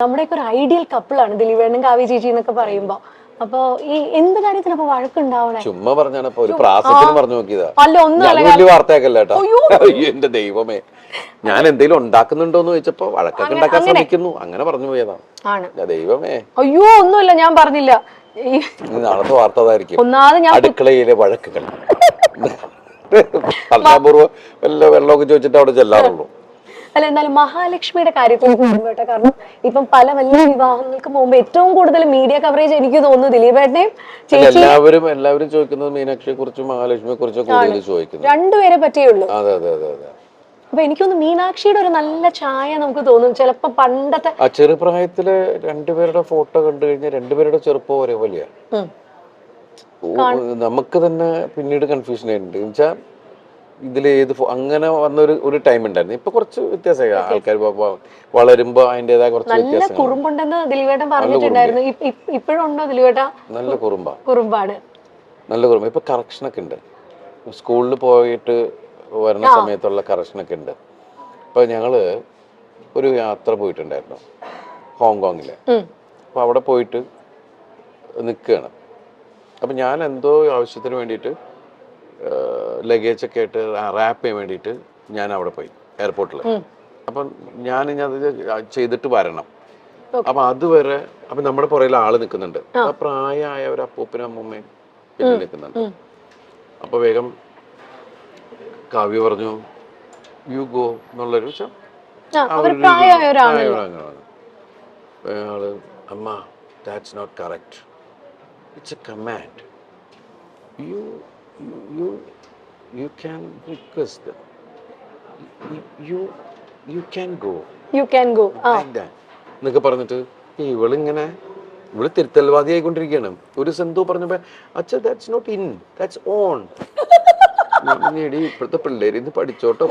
നമ്മുടെയൊക്കെ ഒരു ഐഡിയൽ കപ്പിളാണ് ദിലീപേണ്ണും കാവ്യ ചേച്ചി എന്നൊക്കെ പറയുമ്പോ. അപ്പൊ ഈ എന്ത് കാര്യത്തിന് അപ്പൊ വഴക്കുണ്ടാവണേ? ചുമ്മാ പറഞ്ഞാണ് ഒരു പ്രാസത്തിന് പറഞ്ഞു നോക്കിയതാ. അല്ല ഒന്നും വലിയ വാർത്തയാക്കല്ല കേട്ടോ. എന്റെ ദൈവമേ, ഞാൻ എന്തെങ്കിലും ഉണ്ടാക്കുന്നുണ്ടോന്ന് ചോദിച്ചപ്പോ വഴക്കൊക്കെ ഉണ്ടാക്കാൻ ശ്രമിക്കുന്നു, അങ്ങനെ പറഞ്ഞു പോയതാണ്. ദൈവമേ, അയ്യോ ഒന്നുമില്ല, ഞാൻ പറഞ്ഞില്ല. നാളത്തെ വാർത്ത അതായിരിക്കും, അടുക്കളയിലെ വഴക്കുകൾ. വർഷാപൂർവ്വം വല്ല വെള്ളമൊക്കെ ചോദിച്ചിട്ട് അവിടെ ചെല്ലാറുള്ളൂ. അല്ല, എന്നാലും മഹാലക്ഷ്മിയുടെ കാര്യത്തിൽ കേട്ടോ. കാരണം ഇപ്പം പല വലിയ വിവാഹങ്ങൾക്ക് പോകുമ്പോ ഏറ്റവും കൂടുതൽ മീഡിയ കവറേജ് എനിക്ക് തോന്നുന്നു ദിലീപേട്ടനെയും എല്ലാവരും ചോദിക്കുന്നത് മീനാക്ഷിയെ കുറിച്ചും മഹാലക്ഷ്മിയെ കുറിച്ചും കൂടുതൽ ചോദിക്കുന്നത്. രണ്ടുപേരെ പറ്റിയുള്ളൂ. അതെ അതെ അതെ അതെ. അപ്പൊ എനിക്കൊന്ന് മീനാക്ഷിയുടെ ഒരു നല്ല ചായ നമുക്ക് തോന്നും ചിലപ്പോ. പണ്ടത്തെ ആ ചെറുപ്രായത്തില് രണ്ടുപേരുടെ ഫോട്ടോ കണ്ടു കഴിഞ്ഞാൽ രണ്ടുപേരുടെ ചെറുപ്പം ഒരേപോലെയാ. നമുക്ക് തന്നെ പിന്നീട് കൺഫ്യൂഷൻ ആയിട്ടുണ്ട്. എന്നുവെച്ചാൽ ഇതില് ഏത് അങ്ങനെ വന്നൊരു ടൈം ഉണ്ടായിരുന്നു. ഇപ്പൊ കുറച്ച് വ്യത്യാസമായി. ആൾക്കാർ വളരുമ്പോ അതിന്റേതായ കുറച്ച് വ്യത്യാസം. കുറുമ്പുണ്ടെന്ന് ദിലീപേട്ടൻ പറഞ്ഞിട്ടുണ്ടായിരുന്നു. ഇപ്പോഴുണ്ടോ ദിലീപേട്ട? നല്ല കുറുമ്പാണ്. നല്ല കുറുമ്പ്. ഇപ്പൊ കറക്ഷനൊക്കെ ഉണ്ട്. സ്കൂളിൽ പോയിട്ട് വരുന്ന സമയത്തുള്ള കറക്ഷനൊക്കെ ഉണ്ട്. ഇപ്പൊ ഞങ്ങള് ഒരു യാത്ര പോയിട്ടുണ്ടായിരുന്നു ഹോങ്കോങ്ങില്. അപ്പൊ അവിടെ പോയിട്ട് നിൽക്കുകയാണ്. അപ്പൊ ഞാൻ എന്തോ ആവശ്യത്തിന് വേണ്ടിയിട്ട് ലഗേജ് ഒക്കെ ആയിട്ട് റാപ്പ് ചെയ്യാൻ വേണ്ടിയിട്ട് ഞാൻ അവിടെ പോയി എയർപോർട്ടിൽ. അപ്പം ഞാൻ അത് ചെയ്തിട്ട് വരണം. അപ്പൊ അതുവരെ അപ്പൊ നമ്മുടെ പുറകിൽ ആള് നിൽക്കുന്നുണ്ട്. ആ പ്രായമായ ഒരു അപ്പൂപ്പനും അമ്മൂമ്മയും പിന്നെ നിൽക്കുന്നുണ്ട്. അപ്പൊ വേഗം കാവ്യ പറഞ്ഞു യു ഗോ എന്നുള്ളൊരു അയാള് അമ്മ that's not correct, it's a command. You can request them. You can go. എന്നൊക്കെ പറഞ്ഞിട്ട് ഇവള് തിരുത്തൽവാദി ആയിക്കൊണ്ടിരിക്കുകയാണ്. ഒരു സെന്തോ പറഞ്ഞപ്പോ അച്ഛാ that's not in, that's on. ഇപ്പോഴത്തെ പിള്ളേര് ഇത് പഠിച്ചോട്ടോ.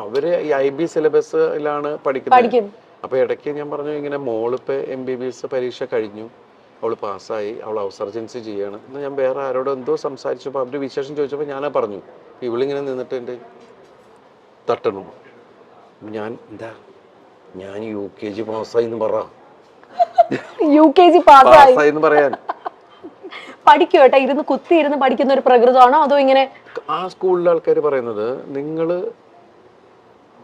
അവര് IB സിലബസിലാണ് പഠിക്കുന്നത്. അപ്പൊ ഇടയ്ക്ക് ഞാൻ പറഞ്ഞു ഇങ്ങനെ മോളിപ്പോ MBBS പരീക്ഷ കഴിഞ്ഞു, അവള് പാസ്സായി, അവൾ ഔസർജൻസി ചെയ്യാണ്. എന്നാൽ ഞാൻ വേറെ ആരോടും എന്തോ സംസാരിച്ചപ്പോൾ അവര് വിശേഷം ചോദിച്ചപ്പോൾ ഞാനാ പറഞ്ഞു. ഇവളിങ്ങനെ നിന്നിട്ട് എൻ്റെ തട്ടണം. ഞാൻ UKG പാസ്സായി എന്ന് പറ. UKG പാസ്സായി എന്ന് പറയാൻ പഠിക്കുവേട്ടാ. ഇരുന്ന് കുത്തിയിരുന്ന് പഠിക്കുന്ന ഒരു പ്രകൃതമാണോ അതോ ഇങ്ങനെ? ആ സ്കൂളിലെ ആൾക്കാർ പറയുന്നത് നിങ്ങള്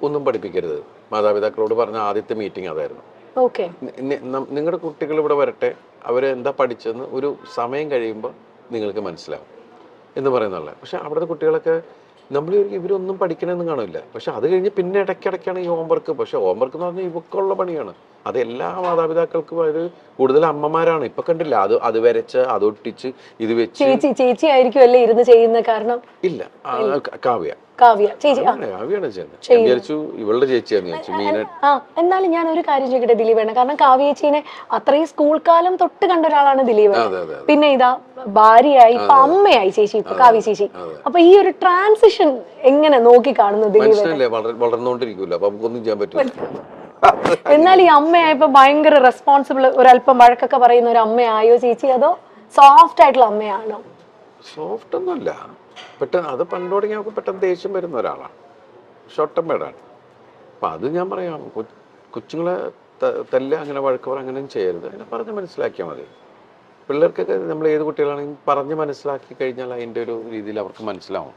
ഒന്നും പഠിപ്പിക്കരുത്. മാതാപിതാക്കളോട് പറഞ്ഞ ആദ്യത്തെ മീറ്റിംഗ് അതായിരുന്നു. നിങ്ങളുടെ കുട്ടികൾ ഇവിടെ വരട്ടെ, അവര് എന്താ പഠിച്ചെന്ന് ഒരു സമയം കഴിയുമ്പോൾ നിങ്ങൾക്ക് മനസ്സിലാവും എന്ന് പറയുന്നുള്ള. പക്ഷെ അവിടുത്തെ കുട്ടികളൊക്കെ നമ്മൾ ഇവരൊന്നും പഠിക്കണമെന്ന് കാണില്ല. പക്ഷെ അത് കഴിഞ്ഞ് പിന്നെ ഇടയ്ക്കിടയ്ക്കാണ് ഈ ഹോംവർക്ക്. പക്ഷെ ഹോംവർക്ക് എന്ന് പറഞ്ഞാൽ ഇവക്കുള്ള പണിയാണ്. അത് എല്ലാ മാതാപിതാക്കൾക്കും അത് കൂടുതൽ അമ്മമാരാണ്. ഇപ്പൊ കണ്ടില്ല, അത് വരച്ച് അതൊട്ടിച്ച് ഇത് വെച്ച്. ചേച്ചി ആയിരിക്കും അല്ലേ ഇരുന്ന് ചെയ്യുന്ന? കാരണം ഇല്ല, കാവ്യാണ് ഇവളുടെ ചേച്ചിയാന്ന് ചോദിച്ചു മീന. എന്നാലും ഞാൻ ഒരു കാര്യം ചോദിക്കട്ടെ ദിലീപേണ്ണ, കാരണം കാവ്യ ചേച്ചീനെ അത്രയും സ്കൂൾ കാലം തൊട്ട് കണ്ട ഒരാളാണ് ദിലീപ്. പിന്നെ ഇതാ ഭാര്യയായി, ഇപ്പൊ അമ്മയായി ചേച്ചി, ഇപ്പൊ കാവ്യ ചേച്ചി. അപ്പൊ ഈ ഒരു ട്രാൻസിഷൻ എങ്ങനെ നോക്കി കാണുന്നു ദിലീപ്? വളർന്നോണ്ടിരിക്കൂല, അപ്പൊ നമുക്കൊന്നും ചെയ്യാൻ പറ്റില്ല. എന്നാൽ ഈ അമ്മയായപ്പോ ഭയങ്കര റെസ്പോൺസിബിൾ, ഒരല്പം വഴക്കൊക്കെ പറയുന്ന ഒരു അമ്മയായോ ചേച്ചി, അതോ സോഫ്റ്റ് ആയിട്ടുള്ള അമ്മയാണോ? സോഫ്റ്റ് ഒന്നുമല്ല, പെട്ടെന്ന് അത് പണ്ട് തുടങ്ങി നമുക്ക് പെട്ടെന്ന് ദേഷ്യം വരുന്ന ഒരാളാണ്, ഷോർട്ട് ടെമ്പേർഡാണ്. അപ്പം അത് ഞാൻ പറയാം, കൊച്ചുങ്ങളെ അങ്ങനെ വഴക്ക് പറ അങ്ങനെയും ചെയ്യരുത്, അങ്ങനെ പറഞ്ഞ് മനസ്സിലാക്കിയാൽ മതി. പിള്ളേർക്കൊക്കെ നമ്മൾ ഏത് കുട്ടികളാണെങ്കിലും പറഞ്ഞ് മനസ്സിലാക്കി കഴിഞ്ഞാൽ അതിൻ്റെ ഒരു രീതിയിൽ അവർക്ക് മനസ്സിലാവും.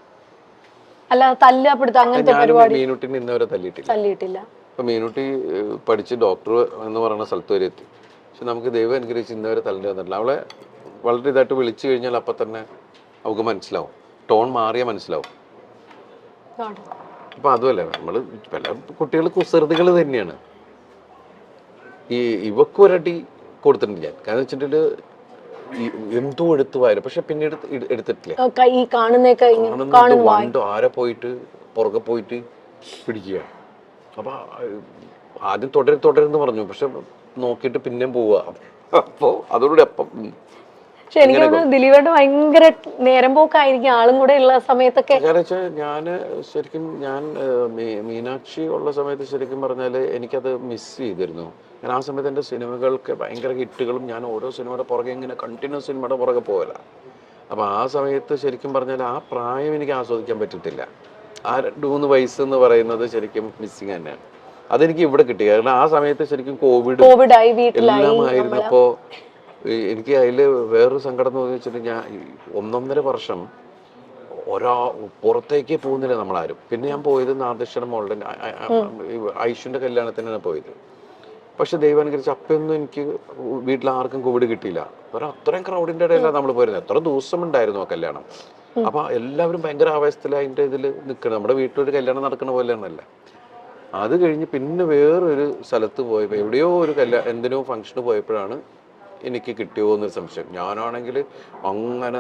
അല്ല തല്ലപ്പെടുത്ത അങ്ങനത്തെ പരിപാടി മീനുട്ടിന് ഇന്നവരെ തല്ലിയിട്ടില്ല. ഇപ്പം മീനുട്ടി പഠിച്ച് ഡോക്ടർ എന്ന് പറയുന്ന സ്ഥലത്ത് വരെ എത്തി. പക്ഷെ നമുക്ക് ദൈവം അനുഗ്രഹിച്ച് ഇന്നവരെ തല്ലേണ്ടി വന്നിട്ടില്ല. അവളെ വളരെ ഇതായിട്ട് വിളിച്ചു കഴിഞ്ഞാൽ അപ്പം തന്നെ അവൾക്ക് മനസ്സിലാവും, ടോൺ മാറിയാൽ മനസ്സിലാവും. അപ്പം അതുമല്ല, നമ്മൾ പല കുട്ടികൾ കുസൃതികൾ തന്നെയാണ്. ഇവക്കും ഒരടി കൊടുത്തിട്ടുണ്ട് ഞാൻ. കാരണം വെച്ചിട്ടുണ്ടെങ്കിൽ എന്തോ എടുത്തു വാരും, പക്ഷെ പിന്നീട് എടുത്തിട്ടില്ല. ആരെ പോയിട്ട് പുറകെ പോയിട്ട് പിടിക്കുക. അപ്പൊ ആദ്യം തുടരുന്ന് പറഞ്ഞു, പക്ഷെ നോക്കിയിട്ട് പിന്നെയും പോവുക. അപ്പോ അതോടുകൂടി അപ്പം പക്ഷെ എനിക്ക് തോന്നുന്നു ദിലീപേട്ടൻ ഭയങ്കര നേരം പോക്കായിരിക്കും ആളും കൂടെ ഉള്ള സമയത്തൊക്കെ. ഞാന് ശരിക്കും മീനാക്ഷി ഉള്ള സമയത്ത് ശരിക്കും പറഞ്ഞാല് എനിക്കത് മിസ് ചെയ്തിരുന്നു. ഞാൻ ആ സമയത്ത് എൻ്റെ സിനിമകൾക്ക് ഭയങ്കര ഹിറ്റുകളും ഞാൻ ഓരോ സിനിമയുടെ പുറകെ ഇങ്ങനെ കണ്ടിന്യൂസ് സിനിമയുടെ പുറകെ പോകല. അപ്പൊ ആ സമയത്ത് ശരിക്കും പറഞ്ഞാൽ ആ പ്രായം എനിക്ക് ആസ്വദിക്കാൻ പറ്റിയിട്ടില്ല. ആ 2-3 വയസ്സ് എന്ന് പറയുന്നത് ശരിക്കും മിസ്സിങ് തന്നെയാണ്. അതെനിക്ക് ഇവിടെ കിട്ടി. കാരണം ആ സമയത്ത് ശരിക്കും കോവിഡ് കോവിഡായി, വീട്ടിലായി. എല്ലാം ആയിരുന്നപ്പോ എനിക്ക് അതില് വേറൊരു സങ്കടം എന്ന് വെച്ചിട്ട് ഞാൻ 1.5 വർഷം പുറത്തേക്ക് പോകുന്നില്ല നമ്മളാരും. പിന്നെ ഞാൻ പോയത് നാദൃശ്വര മോളുടെ ഐഷുവിന്റെ കല്യാണത്തിനാണ് പോയത്. പക്ഷെ ദൈവം അനുകരിച്ച് അപ്പൊന്നും എനിക്ക് വീട്ടിൽ ആർക്കും കോവിഡ് കിട്ടിയില്ല. അത്രയും ക്രൗഡിന്റെ ഇടയിലാണ് നമ്മൾ പോയിരുന്നത്. എത്ര ദിവസം ഉണ്ടായിരുന്നു ആ കല്യാണം. അപ്പൊ എല്ലാവരും ഭയങ്കര ആവേശത്തിൽ അതിന്റെ ഇതിൽ നിൽക്കണം. നമ്മുടെ വീട്ടിലൊരു കല്യാണം നടക്കുന്ന പോലെയാണല്ല. അത് കഴിഞ്ഞ് പിന്നെ വേറൊരു സ്ഥലത്ത് പോയപ്പോ എവിടെയോ ഒരു എന്തിനോ ഫംഗ്ഷന് പോയപ്പോഴാണ് എനിക്ക് കിട്ടിയോ എന്നൊരു സംശയം. ഞാനാണെങ്കിൽ അങ്ങനെ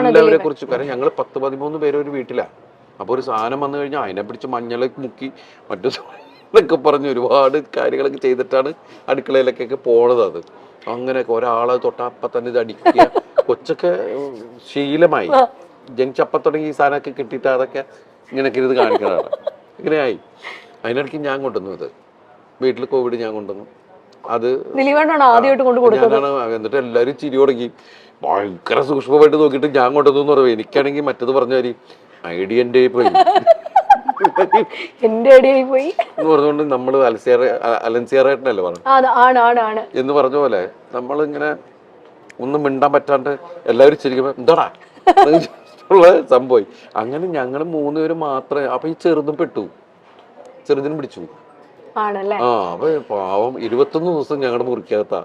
എല്ലാവരെ കുറിച്ച്, കാരണം ഞങ്ങൾ 10-13 പേര് ഒരു വീട്ടിലാണ്. അപ്പൊ ഒരു സാധനം വന്നു കഴിഞ്ഞാൽ അതിനെ പിടിച്ച് മഞ്ഞളൊക്കെ മുക്കി മറ്റു എന്നൊക്കെ പറഞ്ഞ് ഒരുപാട് കാര്യങ്ങളൊക്കെ ചെയ്തിട്ടാണ് അടുക്കളയിലേക്കൊക്കെ പോണത്. അത് അങ്ങനെയൊക്കെ ഒരാളെ തൊട്ടപ്പം തന്നെ ഇത് അടിക്കുക. കൊച്ചൊക്കെ ശീലമായി, ജനിച്ചപ്പം തുടങ്ങി ഈ സാധനമൊക്കെ കിട്ടിയിട്ട് അതൊക്കെ ഇങ്ങനെയൊക്കെ ഇത് കാണിക്കണതാണ്. ഇങ്ങനെയായി. അതിനിടയ്ക്ക് ഞാൻ കൊണ്ടുവന്നു ഇത് വീട്ടിൽ കോവിഡ് ഞാൻ കൊണ്ടുവന്നു. അത് ഞാനാണ്. എന്നിട്ട് എല്ലാവരും ചിരി തുടങ്ങി. ഭയങ്കര സൂക്ഷ്മമായിട്ട് നോക്കിയിട്ട് ഞാൻ കൊണ്ടുവന്നു എന്ന് പറയുന്നത്. എനിക്കാണെങ്കിൽ മറ്റത് പറഞ്ഞ മാതിരി ഐഡിയ എൻ്റെ പോയി എന്ന് പറഞ്ഞുകൊണ്ട് നമ്മള് അലൻസിയറായിട്ടല്ലേ പറഞ്ഞു എന്ന് പറഞ്ഞ പോലെ നമ്മളിങ്ങനെ ഒന്നും മിണ്ടാൻ പറ്റാണ്ട് എല്ലാവരും ചിരിക്കുമ്പോ എന്താടാ ഉള്ള സംഭവം. അങ്ങനെ ഞങ്ങൾ 3 പേര് മാത്രമേ. അപ്പൊ ഈ ചെറുതും പെട്ടു, ചെറുതിനും പിടിച്ചു. അപ്പൊ പാവം 21 ദിവസം ഞങ്ങളുടെ മുറിക്കകത്താ,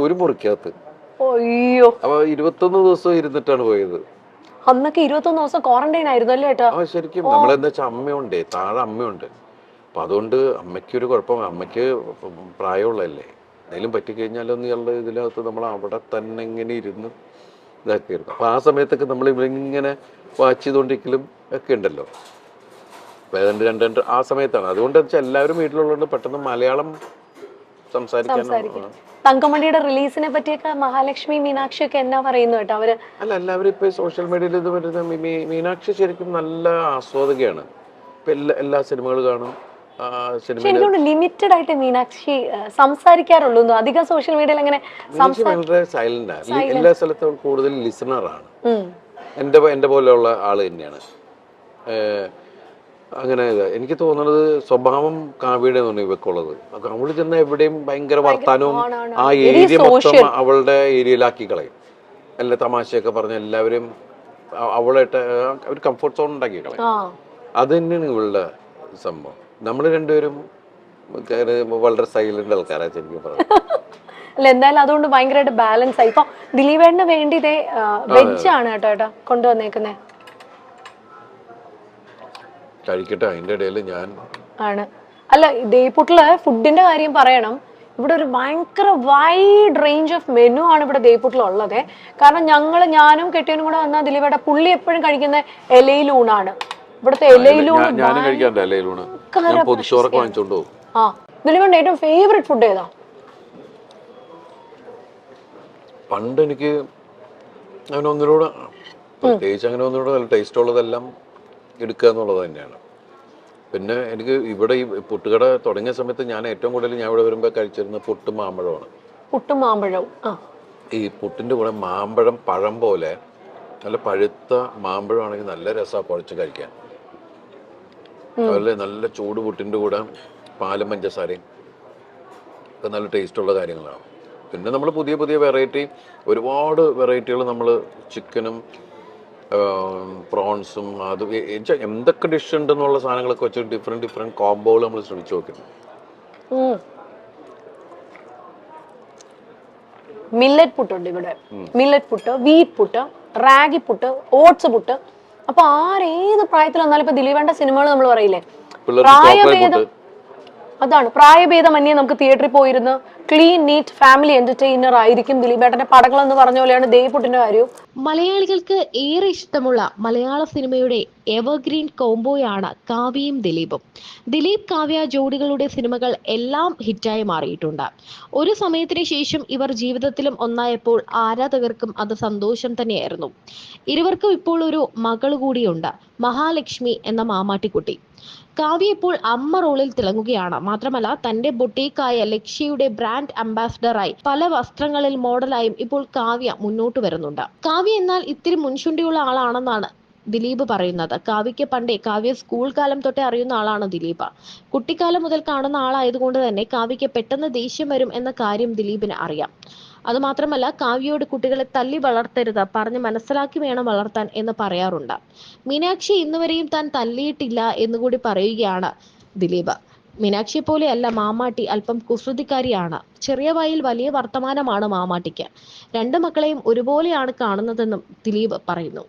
ഒരു മുറിക്കകത്ത്. അപ്പൊ 21 ദിവസം ഇരുന്നിട്ടാണ് പോയത്. അന്നൊക്കെ 21 ദിവസം ക്വാറന്റൈൻ ആയിരുന്നു അല്ലേ ഏട്ടാ? ശരിക്കും നമ്മളെന്താ വെച്ചാൽ അമ്മയുണ്ട്, താഴെ അമ്മയുണ്ട്. അപ്പൊ അതുകൊണ്ട് അമ്മയ്ക്കൊരു കുഴപ്പം. അമ്മയ്ക്ക് പ്രായമുള്ളതല്ലേ, എന്തെങ്കിലും പറ്റിക്കഴിഞ്ഞാലൊന്നും ഇയാളുടെ ഇതിനകത്ത് നമ്മൾ അവിടെ തന്നെ ഇങ്ങനെ ഇരുന്ന് ഇതാക്കിയിരുന്നു. അപ്പൊ ആ സമയത്തൊക്കെ നമ്മൾ ഇവരിങ്ങനെ വാച്ച് ചെയ്തോണ്ടിരിക്കലും ഒക്കെ ഉണ്ടല്ലോ. രണ്ട് ആ സമയത്താണ്. അതുകൊണ്ട് വെച്ചാൽ എല്ലാവരും വീട്ടിലുള്ളതുകൊണ്ട് പെട്ടെന്ന് മലയാളം സംസാരിക്കാൻ. തങ്കമണിയുടെ റിലീസിനെ പറ്റിയൊക്കെ മഹാലക്ഷ്മി, മീനാക്ഷി ഒക്കെ എന്നാ പറയുന്നു കേട്ടോ അവര്? അല്ല, എല്ലാവരും ഇപ്പൊ സോഷ്യൽ മീഡിയയിൽ ഇത് വരുന്ന മീനാക്ഷി ശരിക്കും നല്ല ആസ്വാദകയാണ്. ഇപ്പൊ എല്ലാ സിനിമകളും കാണും. ലിമിറ്റഡ് ആയിട്ട് മീനാക്ഷി സംസാരിക്കാറുള്ളൂ. അധികം സോഷ്യൽ മീഡിയയിൽ അങ്ങനെ വളരെ സൈലന്റ് ആണ്. എല്ലാ സ്ഥലത്തും കൂടുതൽ ലിസണറാണ്. എന്റെ പോലെയുള്ള ആള് തന്നെയാണ്. അങ്ങനെ എനിക്ക് തോന്നുന്നത് സ്വഭാവം കാവ്യയുടെ ഇവക്കുള്ളത്. അവള് ചെന്ന എവിടെയും ഭയങ്കര വർത്താനവും ആ ഏരിയ മൊത്തം അവളുടെ ഏരിയയിലാക്കി കളയും. എല്ലാ തമാശയൊക്കെ പറഞ്ഞ എല്ലാവരും അവളായിട്ട് ഒരു കംഫർട്ട് സോൺ ഉണ്ടാക്കി കളയും. അത് തന്നെയാണ് ഇവളുടെ സംഭവം. നമ്മൾ രണ്ടുപേരും വളരെ സൈലന്റ് ആൾക്കാരാ ശരിക്കും പറഞ്ഞു. അല്ല, എന്തായാലും അതുകൊണ്ട് ഭയങ്കരമായിട്ട് ബാലൻസ് ആയി. ഇപ്പൊ ദിലീപേട്ടന് വേണ്ടി ഇതേ വെജ് ആണ് കേട്ടോ കൊണ്ടുവന്നേക്കുന്നേ. കഴിക്കട്ടെ. അതിന്റെ ഇടയിൽ ഞാൻ ആണ്. അല്ല, ദേയ്പുട്ടില് ഫുഡിന്റെ കാര്യം പറയണം. ഇവിടെ ഒരു ഭയങ്കര വൈഡ് റേഞ്ച് ഓഫ് മെനു ആണ് ഇവിടെ ദേയ്പുട്ടിലുള്ളത്. കാരണം ഞാനും കെട്ടിയനും കൂടെ വന്ന ദിലീപേട്ട പുള്ളി എപ്പോഴും കഴിക്കുന്ന ഇലയിലൂണാണ്. ഇവിടുത്തെ ഇലയിലൂണ്. ദിലീപേട്ട ഏറ്റവും ഫേവറേറ്റ് ഫുഡ് ഏതാ? പണ്ട് എനിക്ക് അങ്ങനെ ഒന്നിനോട് പ്രത്യേകിച്ച് അങ്ങനെ ഒന്നിനോട് നല്ല ടേസ്റ്റ് ഉള്ളതെല്ലാം എടുക്കുക എന്നുള്ളത് തന്നെയാണ്. പിന്നെ എനിക്ക് ഇവിടെ ഈ പുട്ടുകട തുടങ്ങിയ സമയത്ത് ഞാൻ ഏറ്റവും കൂടുതൽ ഞാൻ ഇവിടെ വരുമ്പോൾ കഴിച്ചിരുന്ന പുട്ടും മാമ്പഴമാണ്. പുട്ടും മാമ്പഴവും. ഈ പുട്ടിന്റെ കൂടെ മാമ്പഴം പഴം പോലെ നല്ല പഴുത്ത മാമ്പഴമാണെങ്കിൽ നല്ല രസമാണ് കുഴച്ച് കഴിക്കാൻ. അതുപോലെ നല്ല ചൂട് പുട്ടിന്റെ കൂടെ പാലും പഞ്ചസാരയും ഒക്കെ നല്ല ടേസ്റ്റുള്ള കാര്യങ്ങളാണ്. പിന്നെ നമ്മൾ പുതിയ പുതിയ ഒരുപാട് വെറൈറ്റികൾ നമ്മൾ ചിക്കനും പ്രോൺസും അത് എന്തൊക്കെ ഡിഷ് ഉണ്ടെന്നുള്ള സാധനങ്ങളൊക്കെ വെച്ച് ഡിഫറെന്റ് കോംബോകൾ നമ്മൾ ശ്രമിച്ചു നോക്കുന്നു. മില്ലറ്റ് പുട്ടുണ്ട് ഇവിടെ. Millet puttu, wheat puttu, ragi puttu, oats puttu. അപ്പൊ ഏത് പ്രായത്തിൽ വന്നാലും ഇപ്പൊ ദിലീപേട്ട സിനിമകൾ നമ്മൾ പറയില്ലേ, പ്രായഭേദം. അതാണ്, പ്രായഭേദമന്യേ നമുക്ക് തിയേറ്ററിൽ പോയിരുന്ന് ക്ലീൻ നീറ്റ് ഫാമിലി എന്റർടൈനർ ആയിരിക്കും ദിലീപേട്ടന്റെ പടങ്ങൾ എന്ന് പറഞ്ഞ പോലെയാണ് ദേയ്പുട്ടിന്റെ കാര്യവും. മലയാളികൾക്ക് ഏറെ ഇഷ്ടമുള്ള മലയാള സിനിമയുടെ എവർഗ്രീൻ കോംബോയാണ് കാവ്യയും ദിലീപും. ദിലീപ് കാവ്യ ജോഡികളുടെ സിനിമകൾ എല്ലാം ഹിറ്റായി മാറിയിട്ടുണ്ട്. ഒരു സമയത്തിന് ശേഷം ഇവർ ജീവിതത്തിലും ഒന്നായപ്പോൾ ആരാധകർക്കും അത് സന്തോഷം തന്നെയായിരുന്നു. ഇരുവർക്കും ഇപ്പോൾ ഒരു മകൾ കൂടിയുണ്ട്, മഹാലക്ഷ്മി എന്ന മാമാട്ടിക്കുട്ടി. കാവ്യ ഇപ്പോൾ അമ്മ റോളിൽ തിളങ്ങുകയാണ്. മാത്രമല്ല തന്റെ ബൊട്ടീക്കായ ലക്ഷ്യയുടെ ബ്രാൻഡ് അംബാസിഡറായി പല വസ്ത്രങ്ങളിൽ മോഡലായും ഇപ്പോൾ കാവ്യ മുന്നോട്ട് വരുന്നുണ്ട്. കാവ്യ എന്നാൽ ഇത്തിരി മുൻചുണ്ടിയുള്ള ആളാണെന്നാണ് ദിലീപ് പറയുന്നത്. കാവ്യയ്ക്ക് പണ്ടേ കാവ്യ സ്കൂൾ കാലം തൊട്ടേ അറിയുന്ന ആളാണ് ദിലീപ്. കുട്ടിക്കാലം മുതൽ കാണുന്ന ആളായതുകൊണ്ട് തന്നെ കാവ്യയ്ക്ക് പെട്ടെന്ന് ദേഷ്യം വരും എന്ന കാര്യം ദിലീപിന് അറിയാം. അതുമാത്രമല്ല, കാവ്യയോട് കുട്ടികളെ തല്ലി വളർത്തരുത്, പറഞ്ഞ് മനസ്സിലാക്കി വേണം വളർത്താൻ എന്ന് പറയാറുണ്ട്. മീനാക്ഷി ഇന്നുവരെയും താൻ തല്ലിയിട്ടില്ല എന്നുകൂടി പറയുകയാണ് ദിലീപ്. മീനാക്ഷിയെ പോലെയല്ല മാമാട്ടി, അല്പം കുസൃതിക്കാരിയാണ്. ചെറിയ വായിൽ വലിയ വർത്തമാനമാണ് മാമാട്ടിക്ക്. രണ്ട് മക്കളെയും ഒരുപോലെയാണ് കാണുന്നതെന്നും ദിലീപ് പറയുന്നു.